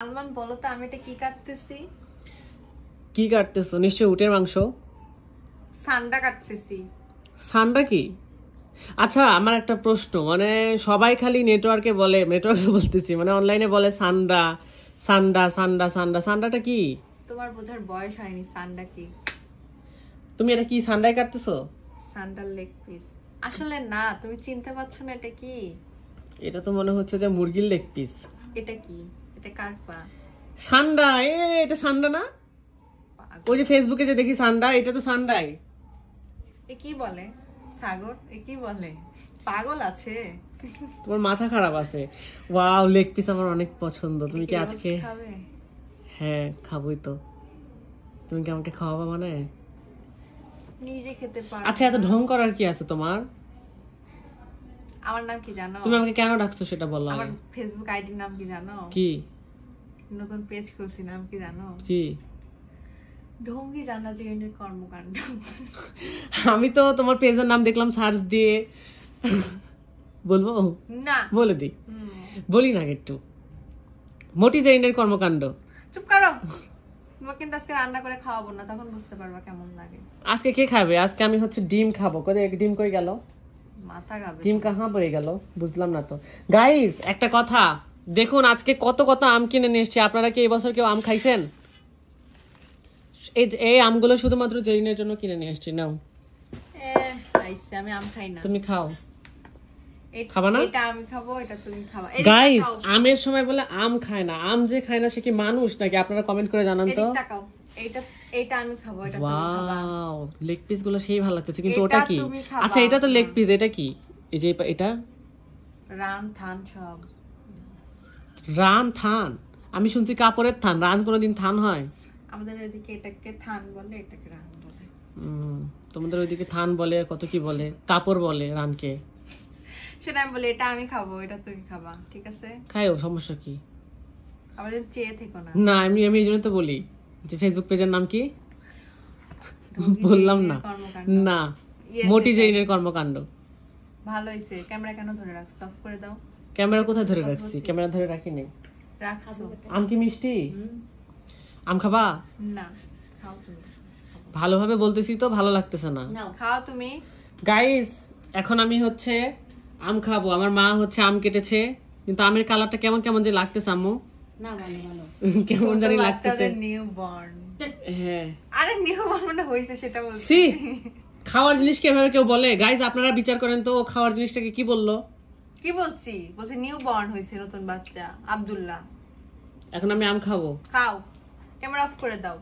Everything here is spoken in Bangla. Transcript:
সালমান বলো তো আমি এটা কি কাটতেছি? কি কাটতেছো? নিশ্চয়ই উটের মাংস। সান্ডা কাটতেছি। সান্ডা কি? আচ্ছা আমার একটা প্রশ্ন, মানে সবাই খালি নেটওয়ার্কে বলতেছি, মানে অনলাইনে বলে সান্ডা সান্ডা সান্ডা সান্ডা। সান্ডাটা কি? তোমার বোঝার বয়স হয়নি সান্ডা কি। তুমি এটা কি সান্ডাই কাটতেছো? সান্ডার লেগ পিস। আসলে না, তুমি চিনতে পারছো না এটা কি। এটা তো মনে হচ্ছে যে মুরগির লেগ পিস। এটা কি? এটা কাটবা। সান্ডা? এটা সান্ডা না? ওই যে ফেসবুকে যে দেখি সান্ডা, এটা তো সান্ডাই। এ কি বলে সাগর? এ কি বলে? পাগল আছে? তোমার মাথা খারাপ আছে। ওয়াও, লেগ পিস আমার অনেক পছন্দ। তুমি কি আজকে? হ্যাঁ খাবোই তো। তুমি কি আমাকে খাওয়াবা? মানে নিজে খেতে পারো। আচ্ছা এত ঢং করার কি আছে তোমার? আমার নাম কি জানো? তুমি আমাকে কেন ডাকছো সেটা বলো। আমার ফেসবুক আইডির নাম কি জানো? কি? নতুন পেজ খুলছি, নাম কি জানো? কি? ঢঙ্গি জানা জয়েন্টের কর্মকাণ্ড। আমি তো তোমার পেজের নাম দেখলাম সার্চ দিয়ে। বলবো না, বলে দি, বলি না একটু। মোটি জেইনের কর্মকাণ্ড। চুপ করো। তোমাকে কিন্তু আজকে রান্না করে খাওয়াবো না, তখন বুঝতে পারবা কেমন লাগে। আজকে কে খাবে? আজকে আমি হচ্ছে ডিম খাবো। কই ডিম কই গেল? মাথা খাবে। ডিম কাহা পড়ে গেল? বুঝলাম না তো। গাইস একটা কথা দেখুন, আজকে কত কত আম কিনে নিয়ে এসেছি। আপনারা কি এই বছর কেউ আম খাইছেন? এই আমগুলো শুধুমাত্র জেরিনের জন্য কিনে নিয়ে এসেছি। নাও। আইছে, আমি আম খাই না। তুমি খাও। খাবা না? এটা আমি খাবো, এটা তুমি খাবা। গাইস আমের সময় বলে আম খায় না। আম যে খায় না সে কি মানুষ নাকি? আপনারা কমেন্ট করে জানান তো। এটা আমি খাবো, এটা তুমি খাবা। ওয়াও, লেগ পিস গুলো সেই ভালো লাগতেছে, কিন্তু ওটা কি? আচ্ছা এটা তো লেগ পিস, এটা কি? এই যে এটা রান থান সব। রান থান? আমি শুনছি কাপড়ের থান। রান কোনোদিন থান হয়? আমাদের ওইদিকে এটাকে থান বলে, এটাকে রান বলে। তোমাদের ওইদিকে থান বলে, কত কি বলে, কাপড় বলে রানকে। সেটা আমি বলি এটা আমি খাবো, এটা তুমি খাবা, ঠিক আছে? খাইও, সমস্যা কি? আমাদের চেয়ে থেকো না। না আমি এই জন্য তো বলি যে ফেসবুক পেজের নাম কি বললাম না। না, মোটি জেইনের কর্মকাণ্ড। ভালো হইছে। ক্যামেরা কেন ধরে রাখছো? অফ করে দাও। ক্যামেরা কোথায় ধরে রাখছি? ক্যামেরা ধরে রাখি নাই। রাখছো। আম কি মিষ্টি? আম খাবা? না, খাও তুমি। ভালোভাবে বলতেছি তো, ভালো লাগতেছে না। খাও তুমি। গাইস এখন আমি হচ্ছে আম খাবো। আমার মা হচ্ছে আম কেটেছে, কিন্তু আমের কালারটা কেমন কেমন যে লাগতেছে আম্মু। না ভালো ভালো। কেমন জানি লাগতেছে। New born. হ্যাঁ আরে নিউ বর্ন মানে হইছে সেটা বলছি। সি খাওয়ার জিনিস কিভাবে কেউ বলে? গাইস আপনারা বিচার করেন তো, খাওয়ার জিনিসটাকে কি বললো? কি বলছি? বলছি নিউ বর্ন হইছে, নতুন বাচ্চা আব্দুল্লাহ। এখন আমি আম খাবো। খাও। ক্যামেরা অফ করে দাও।